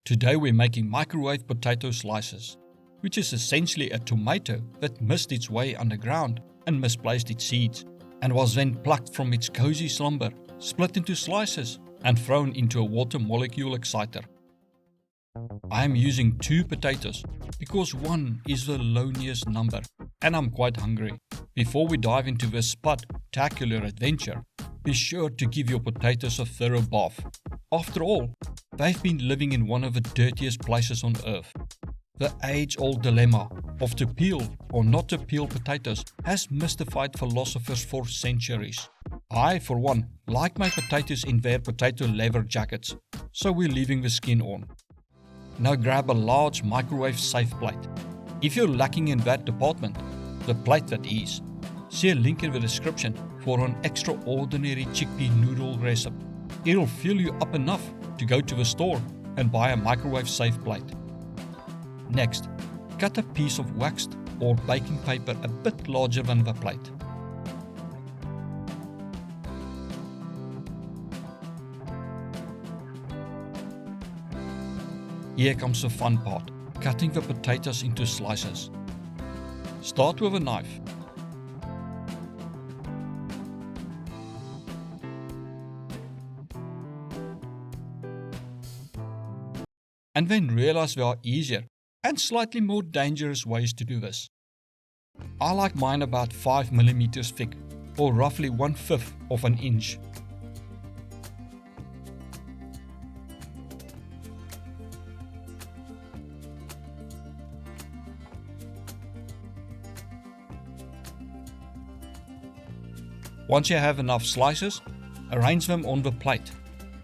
Today we're making microwave potato slices, which is essentially a tomato that missed its way underground and misplaced its seeds, and was then plucked from its cozy slumber, split into slices, and thrown into a water molecule exciter. I am using 2 potatoes because 1 is the loneliest number and I'm quite hungry. Before we dive into this spud-tacular adventure, be sure to give your potatoes a thorough bath. After all, they've been living in one of the dirtiest places on earth. The age-old dilemma of to peel or not to peel potatoes has mystified philosophers for centuries. I, for one, like my potatoes in their potato leather jackets, so we're leaving the skin on. Now grab a large microwave-safe plate. If you're lacking in that department, the plate that is, see a link in the description for an extraordinary chickpea noodle recipe. It'll fill you up enough to go to the store and buy a microwave-safe plate. Next, cut a piece of waxed or baking paper a bit larger than the plate. Here comes the fun part, cutting the potatoes into slices. Start with a knife. And then realize there are easier and slightly more dangerous ways to do this. I like mine about 5 mm thick, or roughly 1/5 of an inch. Once you have enough slices, arrange them on the plate,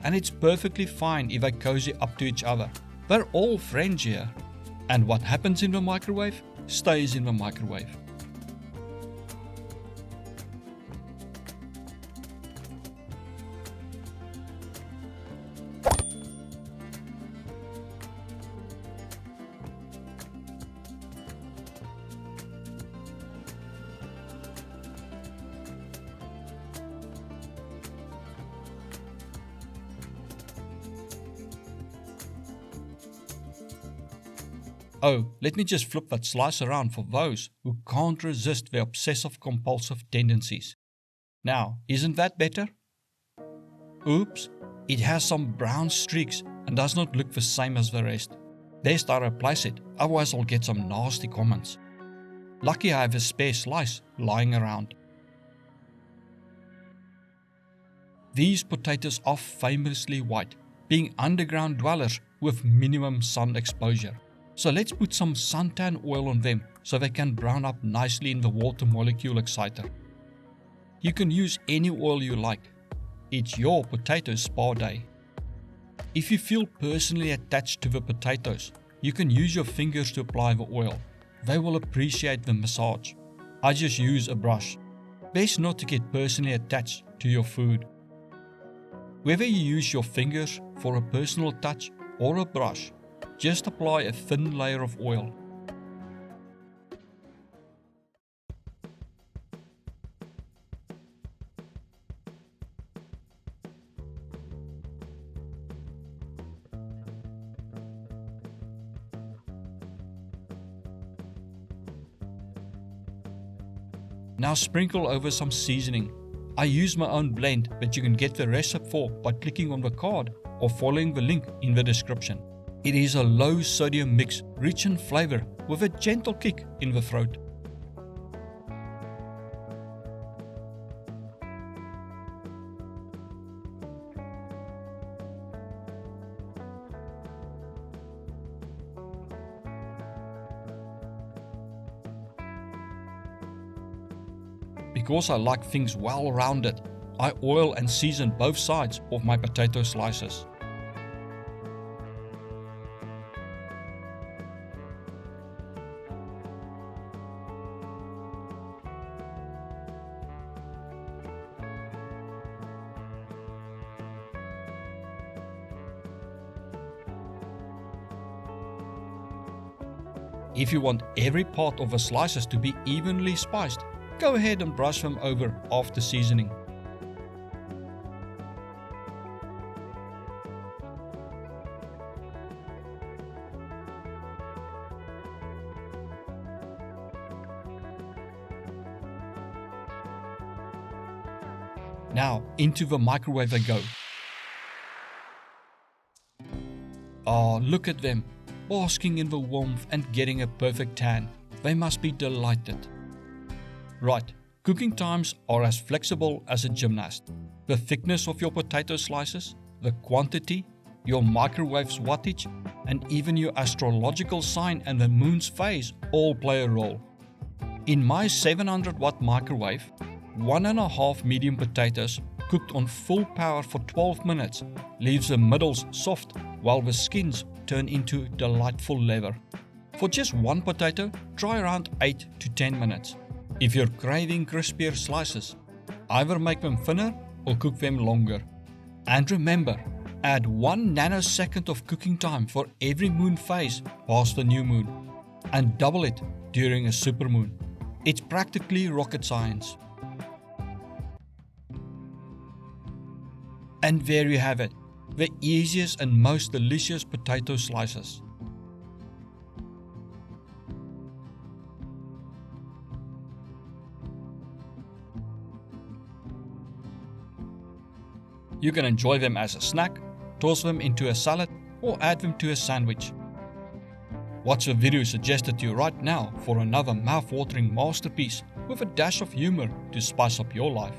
and it's perfectly fine if they cozy up to each other. They're all friends here, and what happens in the microwave stays in the microwave. Oh, let me just flip that slice around for those who can't resist their obsessive-compulsive tendencies. Now, isn't that better? Oops, it has some brown streaks and does not look the same as the rest. Best I replace it, otherwise I'll get some nasty comments. Lucky I have a spare slice lying around. These potatoes are famously white, being underground dwellers with minimum sun exposure. So let's put some suntan oil on them so they can brown up nicely in the water molecule exciter. You can use any oil you like. It's your potato spa day. If you feel personally attached to the potatoes, you can use your fingers to apply the oil. They will appreciate the massage. I just use a brush. Best not to get personally attached to your food. Whether you use your fingers for a personal touch or a brush, just apply a thin layer of oil. Now sprinkle over some seasoning. I use my own blend, but you can get the recipe for by clicking on the card or following the link in the description. It is a low sodium mix, rich in flavor, with a gentle kick in the throat. Because I like things well rounded, I oil and season both sides of my potato slices. If you want every part of the slices to be evenly spiced, go ahead and brush them over after seasoning. Now into the microwave they go. Oh, look at them, basking in the warmth and getting a perfect tan. They must be delighted. Right, cooking times are as flexible as a gymnast. The thickness of your potato slices, the quantity, your microwave's wattage, and even your astrological sign and the moon's phase all play a role. In my 700 watt microwave, 1.5 medium potatoes cooked on full power for 12 minutes leaves the middles soft while the skins turn into delightful leather. For just one potato, try around 8 to 10 minutes. If you're craving crispier slices, either make them thinner or cook them longer. And remember, add 1 nanosecond of cooking time for every moon phase past the new moon, and double it during a supermoon. It's practically rocket science. And there you have it, the easiest and most delicious potato slices. You can enjoy them as a snack, toss them into a salad, or add them to a sandwich. Watch the video suggested to you right now for another mouth-watering masterpiece with a dash of humor to spice up your life.